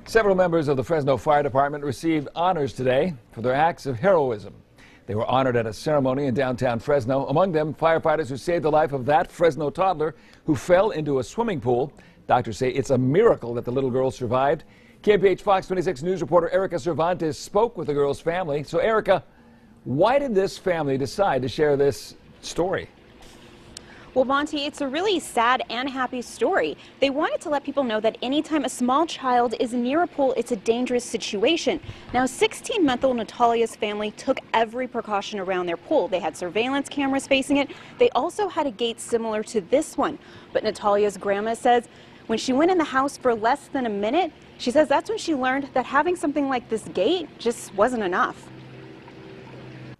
Several members of the Fresno Fire Department received honors today for their acts of heroism. They were honored at a ceremony in downtown Fresno. Among them, firefighters who saved the life of that Fresno toddler who fell into a swimming pool. Doctors say it's a miracle that the little girl survived. Kmph Fox 26 News reporter Erica Cervantes spoke with the girl's family. So, Erica, why did this family decide to share this story? Well, Monty, it's a really sad and happy story. They wanted to let people know that anytime a small child is near a pool, it's a dangerous situation. Now, 16-month-old Natalia's family took every precaution around their pool. They had surveillance cameras facing it. They also had a gate similar to this one. But Natalia's grandma says when she went in the house for less than a minute, she says that's when she learned that having something like this gate just wasn't enough.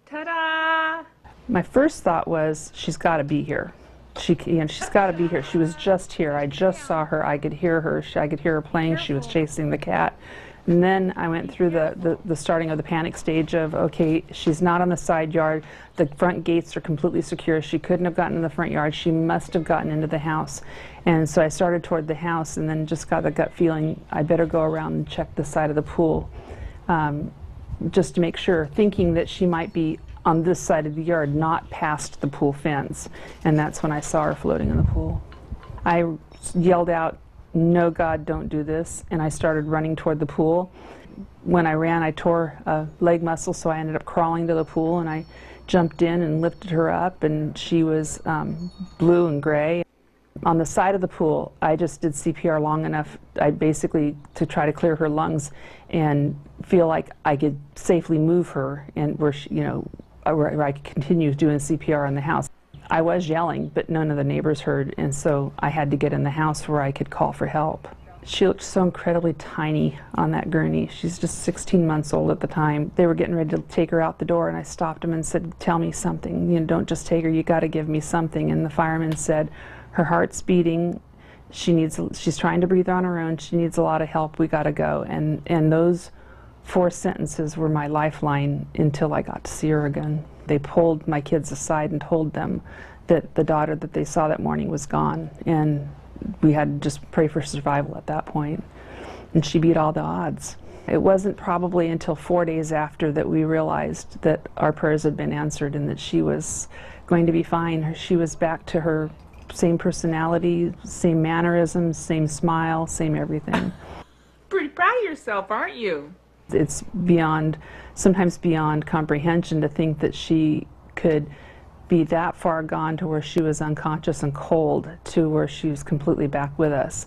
Ta-da! My first thought was, she's got to be here. She's got to be here. She was just here. I just saw her. I could hear her. I could hear her playing. She was chasing the cat. And then I went through the starting of the panic stage of, okay, she's not on the side yard. The front gates are completely secure. She couldn't have gotten in the front yard. She must have gotten into the house. And so I started toward the house and then just got the gut feeling I better go around and check the side of the pool just to make sure, thinking that she might be on this side of the yard, not past the pool fence. And that's when I saw her floating in the pool. I yelled out, "No, God, don't do this," and I started running toward the pool. When I ran, I tore a leg muscle, so I ended up crawling to the pool, and I jumped in and lifted her up, and she was blue and gray. On the side of the pool, I just did CPR long enough, to try to clear her lungs and feel like I could safely move her, and where I could continue doing CPR in the house. I was yelling, but none of the neighbors heard, and so I had to get in the house where I could call for help. She looked so incredibly tiny on that gurney. She's just 16 months old at the time. They were getting ready to take her out the door, and I stopped them and said, "Tell me something. Don't just take her. You got to give me something." And the fireman said, "Her heart's beating. She's trying to breathe on her own. She needs a lot of help. We got to go." And those 4 sentences were my lifeline until I got to see her again. They pulled my kids aside and told them that the daughter that they saw that morning was gone, and we had to just pray for survival at that point. And she beat all the odds. It wasn't probably until 4 days after that we realized that our prayers had been answered and that she was going to be fine. She was back to her same personality, same mannerisms, same smile, same everything. Pretty proud of yourself, aren't you? It's sometimes beyond comprehension to think that she could be that far gone to where she was unconscious and cold to where she was completely back with us.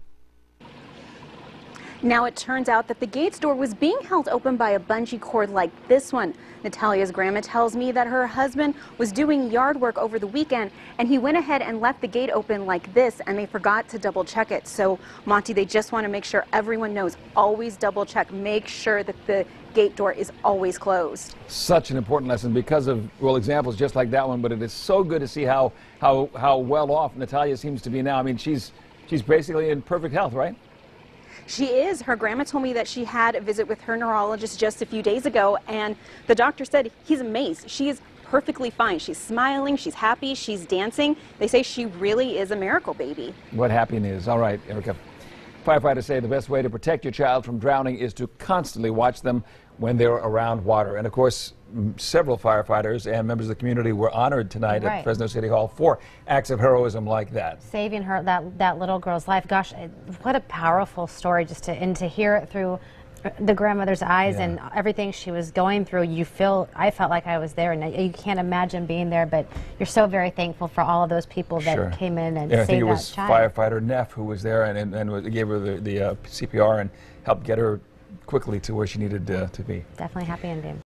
Now it turns out that the gate's door was being held open by a bungee cord like this one. Natalia's grandma tells me that her husband was doing yard work over the weekend and he went ahead and left the gate open like this, and they forgot to double check it. So, Monty, they just want to make sure everyone knows, always double check. Make sure that the gate door is always closed. Such an important lesson because of, well, examples just like that one, but it is so good to see how well off Natalia seems to be now. I mean, she's basically in perfect health, right? She is. Her grandma told me that she had a visit with her neurologist just a few days ago, and the doctor said he's amazed. She is perfectly fine. She's smiling, she's happy, she's dancing. They say she really is a miracle baby. What happiness. All right, Erica. Firefighters say the best way to protect your child from drowning is to constantly watch them when they're around water. And of course, several firefighters and members of the community were honored tonight at Fresno City Hall for acts of heroism like that. Saving her, that little girl's life. Gosh, what a powerful story, just to hear it through the grandmother's eyes and everything she was going through. I felt like I was there, and you can't imagine being there, but you're so very thankful for all of those people that came in and saved that child. I think it was firefighter Kmph who was there and gave her the CPR and helped get her quickly to where she needed to be. Definitely happy ending.